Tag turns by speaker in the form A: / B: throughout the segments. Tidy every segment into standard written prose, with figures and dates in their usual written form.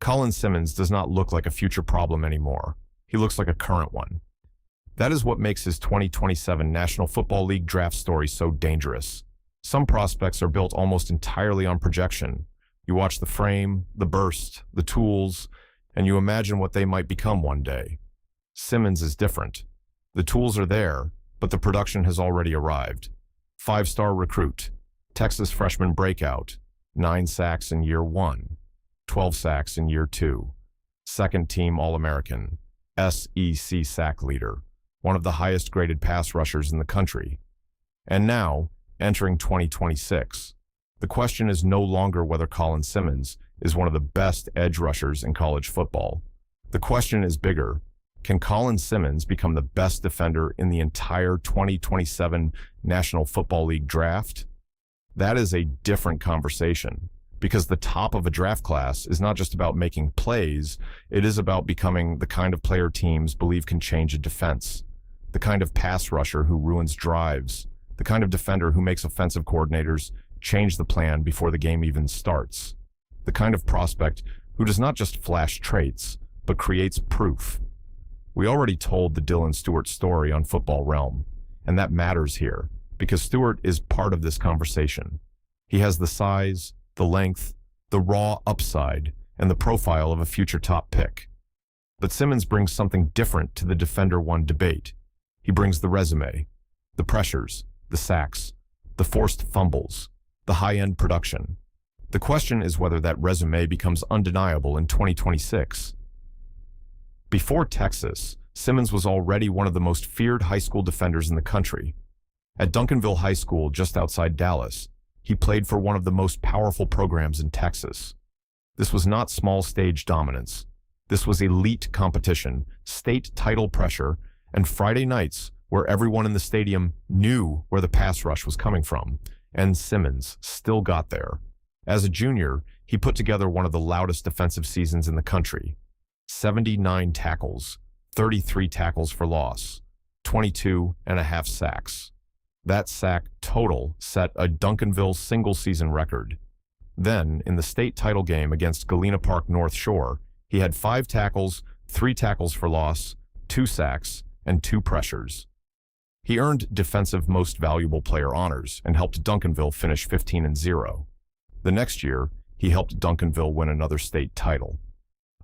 A: Colin Simmons does not look like a future problem anymore. He looks like a current one. That is what makes his 2027 National Football League draft story so dangerous. Some prospects are built almost entirely on projection. You watch the frame, the burst, the tools, and you imagine what they might become one day. Simmons is different. The tools are there, but the production has already arrived. 5-star recruit, Texas freshman breakout, 9 sacks in year 1, 12 sacks in year 2, second-team All-American, SEC sack leader, one of the highest-graded pass rushers in the country. And now, entering 2026, the question is no longer whether Colin Simmons is one of the best edge rushers in college football. The question is bigger. Can Colin Simmons become the best defender in the entire 2027 National Football League draft? That is a different conversation, because the top of a draft class is not just about making plays, it is about becoming the kind of player teams believe can change a defense, the kind of pass rusher who ruins drives, the kind of defender who makes offensive coordinators change the plan before the game even starts, the kind of prospect who does not just flash traits, but creates proof. We already told the Dylan Stewart story on FootballRealm, and that matters here, because Stewart is part of this conversation. He has the size, the length, the raw upside, and the profile of a future top pick. But Simmons brings something different to the Defender 1 debate. He brings the resume, the pressures, the sacks, the forced fumbles, the high-end production. The question is whether that resume becomes undeniable in 2026. Before Texas, Simmons was already one of the most feared high school defenders in the country. At Duncanville High School just outside Dallas, he played for one of the most powerful programs in Texas. This was not small stage dominance. This was elite competition, state title pressure, and Friday nights where everyone in the stadium knew where the pass rush was coming from, and Simmons still got there. As a junior, he put together one of the loudest defensive seasons in the country. 79 tackles, 33 tackles for loss, 22.5 sacks. That sack total set a Duncanville single-season record. Then, in the state title game against Galena Park North Shore, he had 5 tackles, 3 tackles for loss, 2 sacks, and 2 pressures. He earned Defensive Most Valuable Player honors and helped Duncanville finish 15-0. The next year, he helped Duncanville win another state title.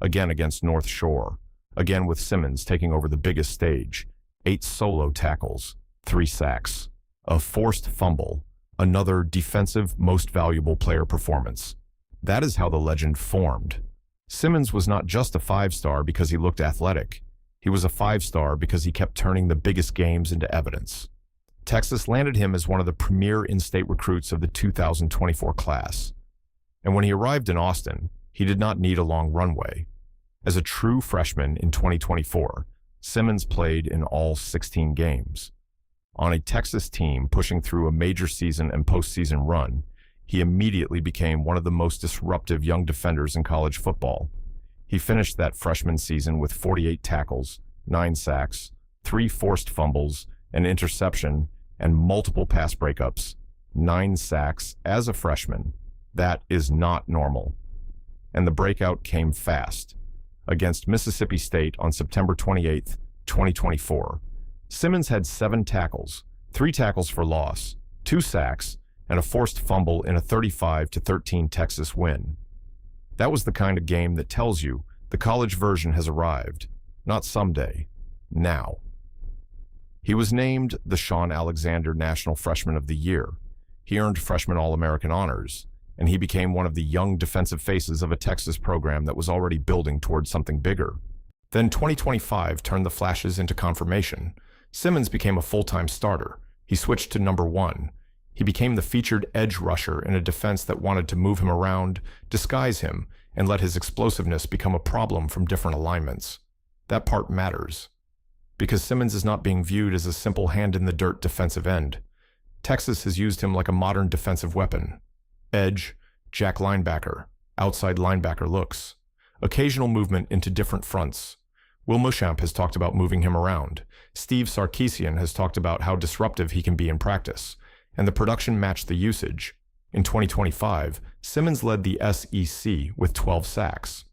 A: Again against North Shore, again with Simmons taking over the biggest stage, 8 solo tackles, 3 sacks, a forced fumble, another Defensive Most Valuable Player performance. That is how the legend formed. Simmons was not just a 5-star because he looked athletic. He was a 5-star because he kept turning the biggest games into evidence. Texas landed him as one of the premier in-state recruits of the 2024 class. And when he arrived in Austin, he did not need a long runway. As a true freshman in 2024, Simmons played in all 16 games. On a Texas team pushing through a major season and postseason run, he immediately became one of the most disruptive young defenders in college football. He finished that freshman season with 48 tackles, 9 sacks, 3 forced fumbles, an interception, and multiple pass breakups. 9 sacks as a freshman. That is not normal. And the breakout came fast. Against Mississippi State on September 28, 2024, Simmons had 7 tackles, 3 tackles for loss, 2 sacks, and a forced fumble in a 35-13 Texas win. That was the kind of game that tells you the college version has arrived, not someday, now. He was named the Sean Alexander National Freshman of the Year. He earned Freshman All-American honors, and he became one of the young defensive faces of a Texas program that was already building towards something bigger. Then 2025 turned the flashes into confirmation. Simmons became a full-time starter. He switched to number 1. He became the featured edge rusher in a defense that wanted to move him around, disguise him, and let his explosiveness become a problem from different alignments. That part matters, because Simmons is not being viewed as a simple hand-in-the-dirt defensive end. Texas has used him like a modern defensive weapon. Edge, jack linebacker, outside linebacker looks, occasional movement into different fronts. Will Muschamp has talked about moving him around. Steve Sarkisian has talked about how disruptive he can be in practice, and the production matched the usage. In 2025, Simmons led the SEC with 12 sacks.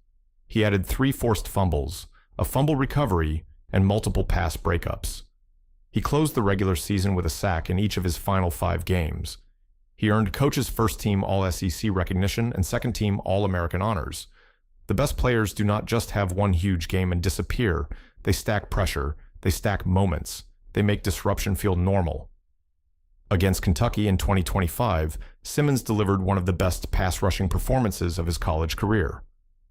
A: He added 3 forced fumbles, a fumble recovery, and multiple pass breakups. He closed the regular season with a sack in each of his final 5 games. He earned coach's first-team All-SEC recognition and second-team All-American honors. The best players do not just have one huge game and disappear. They stack pressure. They stack moments. They make disruption feel normal. Against Kentucky in 2025, Simmons delivered one of the best pass-rushing performances of his college career.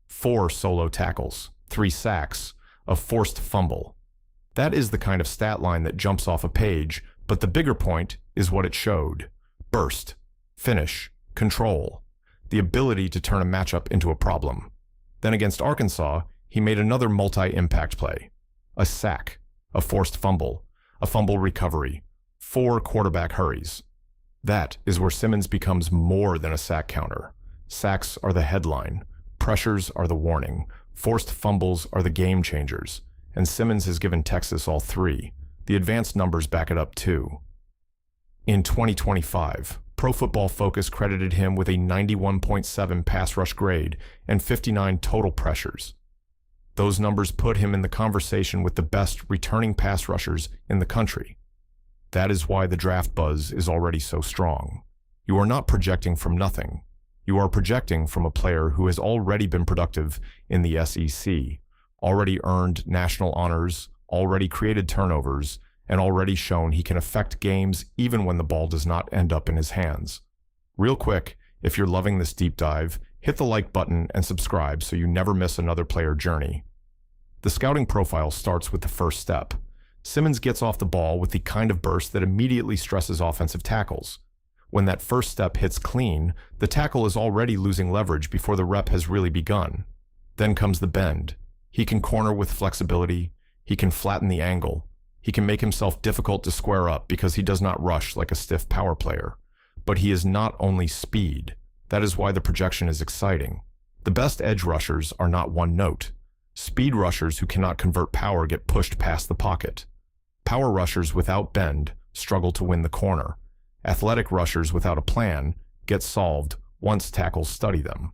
A: 4 solo tackles, 3 sacks, a forced fumble. That is the kind of stat line that jumps off a page, but the bigger point is what it showed. Burst, finish, control, the ability to turn a matchup into a problem. Then against Arkansas, he made another multi-impact play. A sack, a forced fumble, a fumble recovery, 4 quarterback hurries. That is where Simmons becomes more than a sack counter. Sacks are the headline. Pressures are the warning. Forced fumbles are the game changers. And Simmons has given Texas all 3. The advanced numbers back it up too. In 2025, Pro Football Focus credited him with a 91.7 pass rush grade and 59 total pressures. Those numbers put him in the conversation with the best returning pass rushers in the country. That is why the draft buzz is already so strong. You are not projecting from nothing. You are projecting from a player who has already been productive in the SEC, already earned national honors, already created turnovers, and already shown he can affect games even when the ball does not end up in his hands. Real quick, if you're loving this deep dive, hit the like button and subscribe so you never miss another player journey. The scouting profile starts with the first step. Simmons gets off the ball with the kind of burst that immediately stresses offensive tackles. When that first step hits clean, the tackle is already losing leverage before the rep has really begun. Then comes the bend. He can corner with flexibility. He can flatten the angle. He can make himself difficult to square up because he does not rush like a stiff power player. But he is not only speed. That is why the projection is exciting. The best edge rushers are not one note. Speed rushers who cannot convert power get pushed past the pocket. Power rushers without bend struggle to win the corner. Athletic rushers without a plan get solved once tackles study them.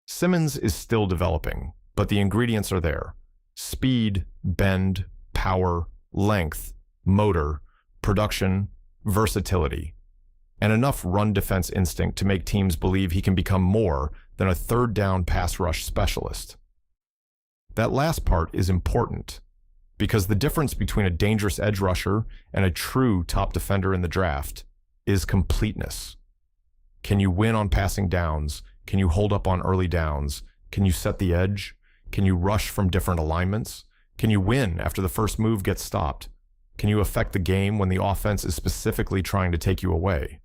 A: Simmons is still developing, but the ingredients are there. Speed, bend, power, length, motor, production, versatility, and enough run defense instinct to make teams believe he can become more than a third down pass rush specialist. That last part is important because the difference between a dangerous edge rusher and a true top defender in the draft is completeness. Can you win on passing downs? Can you hold up on early downs? Can you set the edge? Can you rush from different alignments? Can you win after the first move gets stopped? Can you affect the game when the offense is specifically trying to take you away?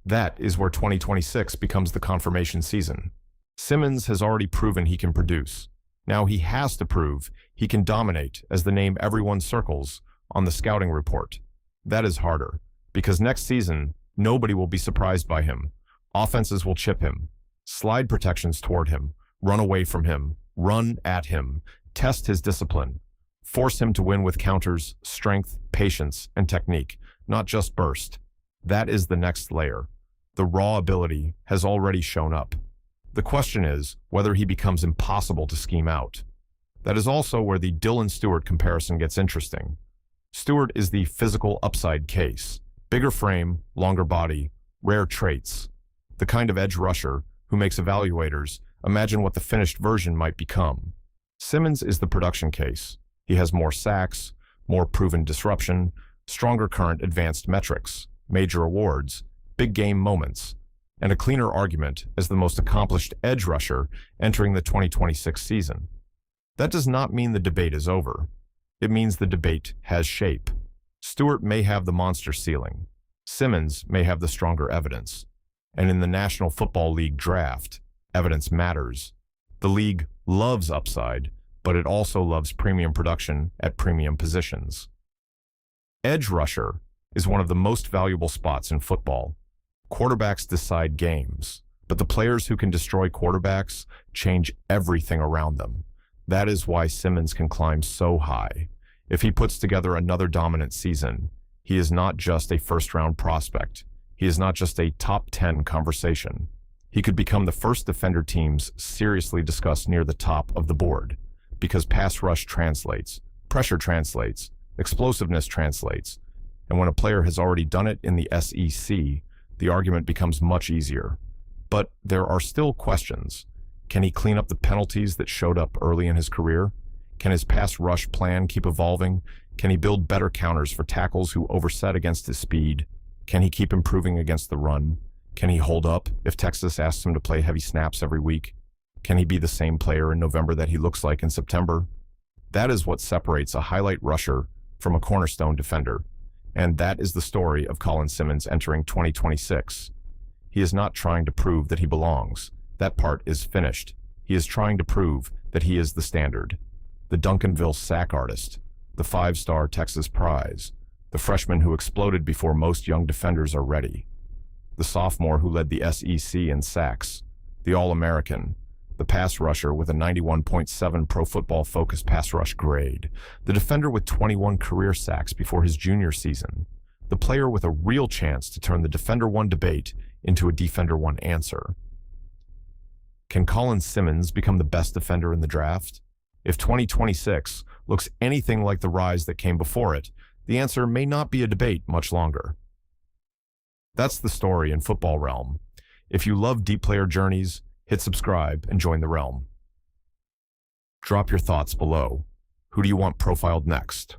A: That is where 2026 becomes the confirmation season. Simmons has already proven he can produce. Now he has to prove he can dominate as the name everyone circles on the scouting report. That is harder, because next season, nobody will be surprised by him. Offenses will chip him, slide protections toward him, run away from him, run at him, test his discipline, force him to win with counters, strength, patience, and technique, not just burst. That is the next layer. The raw ability has already shown up. The question is whether he becomes impossible to scheme out. That is also where the Dylan Stewart comparison gets interesting. Stewart is the physical upside case. Bigger frame, longer body, rare traits. The kind of edge rusher who makes evaluators imagine what the finished version might become. Simmons is the production case. He has more sacks, more proven disruption, stronger current advanced metrics, major awards, big game moments, and a cleaner argument as the most accomplished edge rusher entering the 2026 season. That does not mean the debate is over. It means the debate has shape. Stewart may have the monster ceiling. Simmons may have the stronger evidence. And in the National Football League draft, evidence matters. The league loves upside, but it also loves premium production at premium positions. Edge rusher is one of the most valuable spots in football. Quarterbacks decide games, but the players who can destroy quarterbacks change everything around them. That is why Simmons can climb so high. If he puts together another dominant season, he is not just a first-round prospect. He is not just a top 10 conversation. He could become the first defender teams seriously discuss near the top of the board, because pass rush translates, pressure translates, explosiveness translates, and when a player has already done it in the SEC, the argument becomes much easier. But there are still questions. Can he clean up the penalties that showed up early in his career? Can his pass rush plan keep evolving? Can he build better counters for tackles who overset against his speed? Can he keep improving against the run? Can he hold up if Texas asks him to play heavy snaps every week? Can he be the same player in November that he looks like in September? That is what separates a highlight rusher from a cornerstone defender. And that is the story of Colin Simmons entering 2026. He is not trying to prove that he belongs. That part is finished. He is trying to prove that he is the standard. The Duncanville sack artist, the 5-star Texas prize, the freshman who exploded before most young defenders are ready, the sophomore who led the SEC in sacks, the All-American, the pass rusher with a 91.7 Pro Football Focus pass rush grade, the defender with 21 career sacks before his junior season, the player with a real chance to turn the Defender 1 debate into a Defender 1 answer. Can Colin Simmons become the best defender in the draft? If 2026 looks anything like the rise that came before it, the answer may not be a debate much longer. That's the story in Football Realm. If you love deep player journeys, hit subscribe and join the realm. Drop your thoughts below. Who do you want profiled next?